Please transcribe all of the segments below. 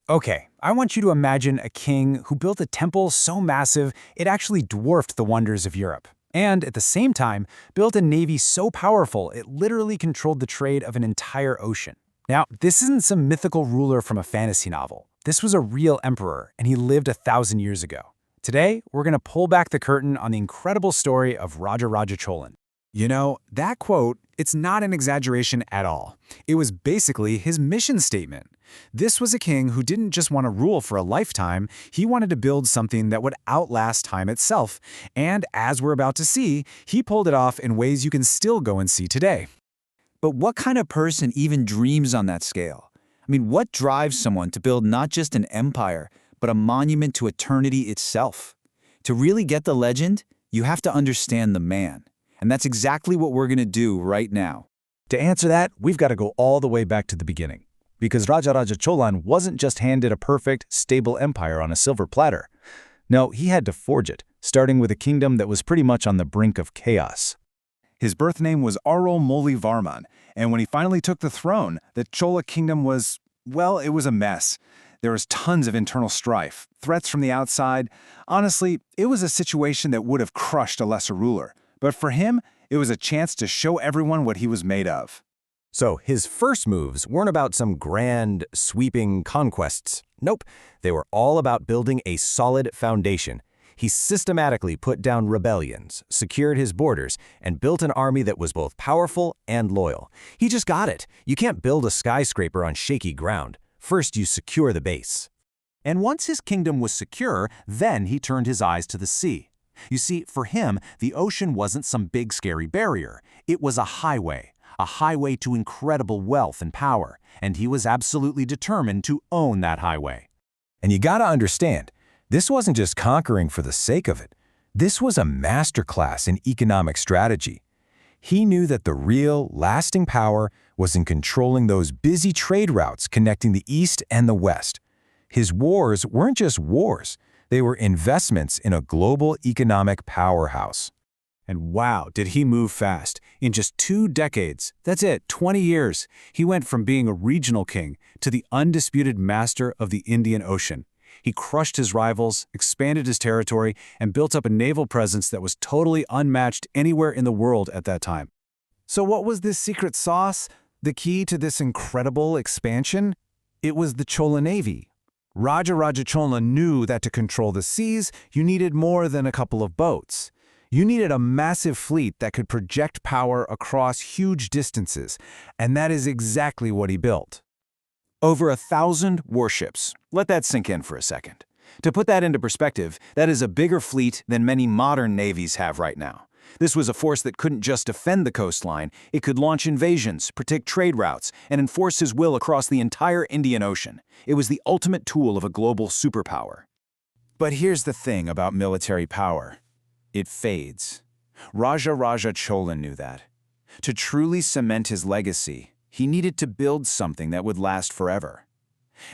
Okay, I want you to imagine a king who built a temple so massive it actually dwarfed the wonders of Europe. And at the same time, built a navy so powerful it literally controlled the trade of an entire ocean. Now, this isn't some mythical ruler from a fantasy novel. This was a real emperor, and he lived 1,000 years ago. Today, we're going to pull back the curtain on the incredible story of Raja Cholan. You know, that quote, it's not an exaggeration at all. It was basically his mission statement. This was a king who didn't just want to rule for a lifetime, he wanted to build something that would outlast time itself. And as we're about to see, he pulled it off in ways you can still go and see today. But what kind of person even dreams on that scale? I mean, what drives someone to build not just an empire, but a monument to eternity itself? To really get the legend, you have to understand the man. And that's exactly what we're going to do right now. To answer that, we've got to go all the way back to the beginning. Because Raja Cholan wasn't just handed a perfect, stable empire on a silver platter. No, he had to forge it, starting with a kingdom that was pretty much on the brink of chaos. His birth name was Varman, and when he finally took the throne, the Chola kingdom was, well, it was a mess. There was tons of internal strife, threats from the outside. Honestly, it was a situation that would have crushed a lesser ruler. But for him, it was a chance to show everyone what he was made of. So his first moves weren't about some grand, sweeping conquests. Nope, they were all about building a solid foundation. He systematically put down rebellions, secured his borders, and built an army that was both powerful and loyal. He just got it. You can't build a skyscraper on shaky ground. First, you secure the base. And once his kingdom was secure, then he turned his eyes to the sea. You see, for him, the ocean wasn't some big scary barrier. It was a highway to incredible wealth and power, and he was absolutely determined to own that highway. And you gotta understand, this wasn't just conquering for the sake of it. This was a masterclass in economic strategy. He knew that the real, lasting power was in controlling those busy trade routes connecting the East and the West. His wars weren't just wars. They were investments in a global economic powerhouse. And wow, did he move fast. In just 2 decades, that's it, 20 years, he went from being a regional king to the undisputed master of the Indian Ocean. He crushed his rivals, expanded his territory, and built up a naval presence that was totally unmatched anywhere in the world at that time. So what was this secret sauce? The key to this incredible expansion? It was the Chola Navy. Raja Chola knew that to control the seas, you needed more than a couple of boats. You needed a massive fleet that could project power across huge distances, and that is exactly what he built. Over 1,000 warships. Let that sink in for a second. To put that into perspective, that is a bigger fleet than many modern navies have right now. This was a force that couldn't just defend the coastline, it could launch invasions, protect trade routes, and enforce his will across the entire Indian Ocean. It was the ultimate tool of a global superpower. But here's the thing about military power. It fades. Raja Cholan knew that. To truly cement his legacy, he needed to build something that would last forever.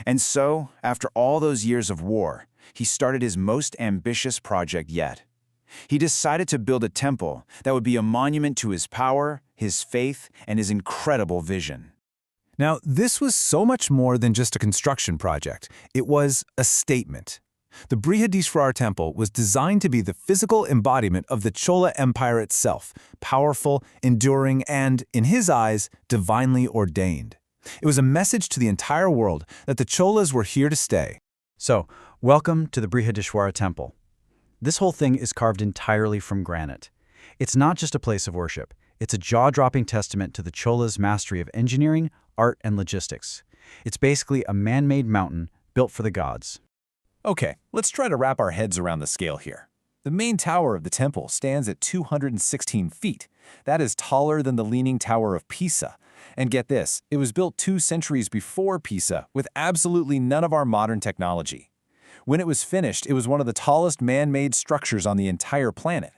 And so, after all those years of war, he started his most ambitious project yet. He decided to build a temple that would be a monument to his power, his faith, and his incredible vision. Now, this was so much more than just a construction project. It was a statement. The Brihadishwar temple was designed to be the physical embodiment of the Chola Empire itself, powerful, enduring, and, in his eyes, divinely ordained. It was a message to the entire world that the Cholas were here to stay. So, welcome to the Brihadishwar temple. This whole thing is carved entirely from granite. It's not just a place of worship. It's a jaw-dropping testament to the Cholas' mastery of engineering, art, and logistics. It's basically a man-made mountain built for the gods. Okay, let's try to wrap our heads around the scale here. The main tower of the temple stands at 216 feet. That is taller than the Leaning Tower of Pisa. And get this, it was built 2 centuries before Pisa with absolutely none of our modern technology. When it was finished, it was one of the tallest man-made structures on the entire planet.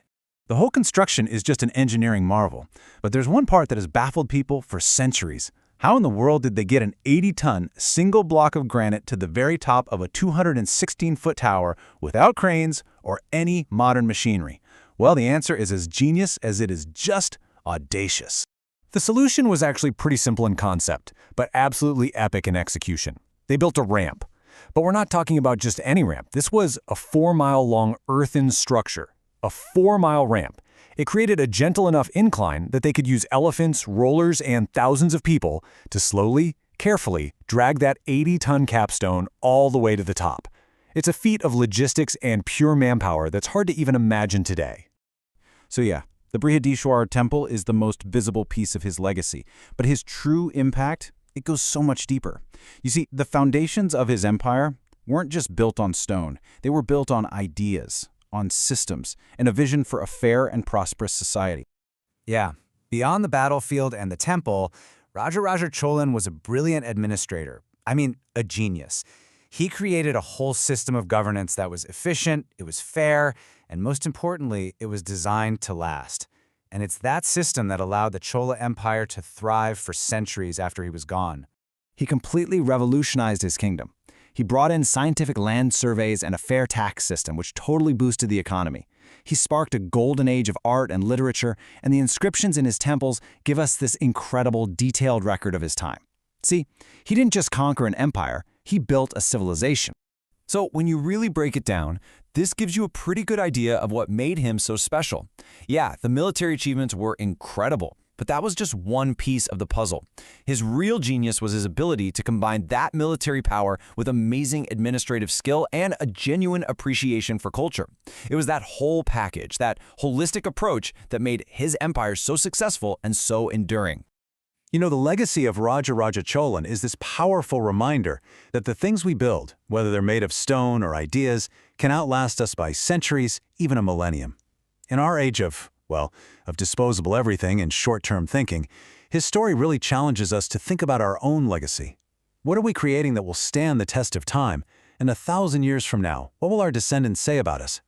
The whole construction is just an engineering marvel, but there's one part that has baffled people for centuries. How in the world did they get an 80-ton single block of granite to the very top of a 216-foot tower without cranes or any modern machinery? Well, the answer is as genius as it is just audacious. The solution was actually pretty simple in concept, but absolutely epic in execution. They built a ramp. But we're not talking about just any ramp. This was a 4-mile-long earthen structure, a 4-mile ramp. It created a gentle enough incline that they could use elephants, rollers, and thousands of people to slowly, carefully drag that 80-ton capstone all the way to the top. It's a feat of logistics and pure manpower that's hard to even imagine today. So yeah, the Brihadishwar temple is the most visible piece of his legacy, but his true impact, it goes so much deeper. You see, the foundations of his empire weren't just built on stone. They were built on ideas, on systems, and a vision for a fair and prosperous society. Yeah, beyond the battlefield and the temple, Rajaraja Cholan was a brilliant administrator. I mean, a genius. He created a whole system of governance that was efficient, it was fair, and most importantly, it was designed to last. And it's that system that allowed the Chola Empire to thrive for centuries after he was gone. He completely revolutionized his kingdom. He brought in scientific land surveys and a fair tax system, which totally boosted the economy. He sparked a golden age of art and literature, and the inscriptions in his temples give us this incredible, detailed record of his time. See, he didn't just conquer an empire, he built a civilization. So when you really break it down, this gives you a pretty good idea of what made him so special. Yeah, the military achievements were incredible, but that was just one piece of the puzzle. His real genius was his ability to combine that military power with amazing administrative skill and a genuine appreciation for culture. It was that whole package, that holistic approach that made his empire so successful and so enduring. You know, the legacy of Rajaraja Cholan is this powerful reminder that the things we build, whether they're made of stone or ideas, can outlast us by centuries, even a millennium. In our age of disposable everything and short-term thinking, his story really challenges us to think about our own legacy. What are we creating that will stand the test of time? And 1,000 years from now, what will our descendants say about us?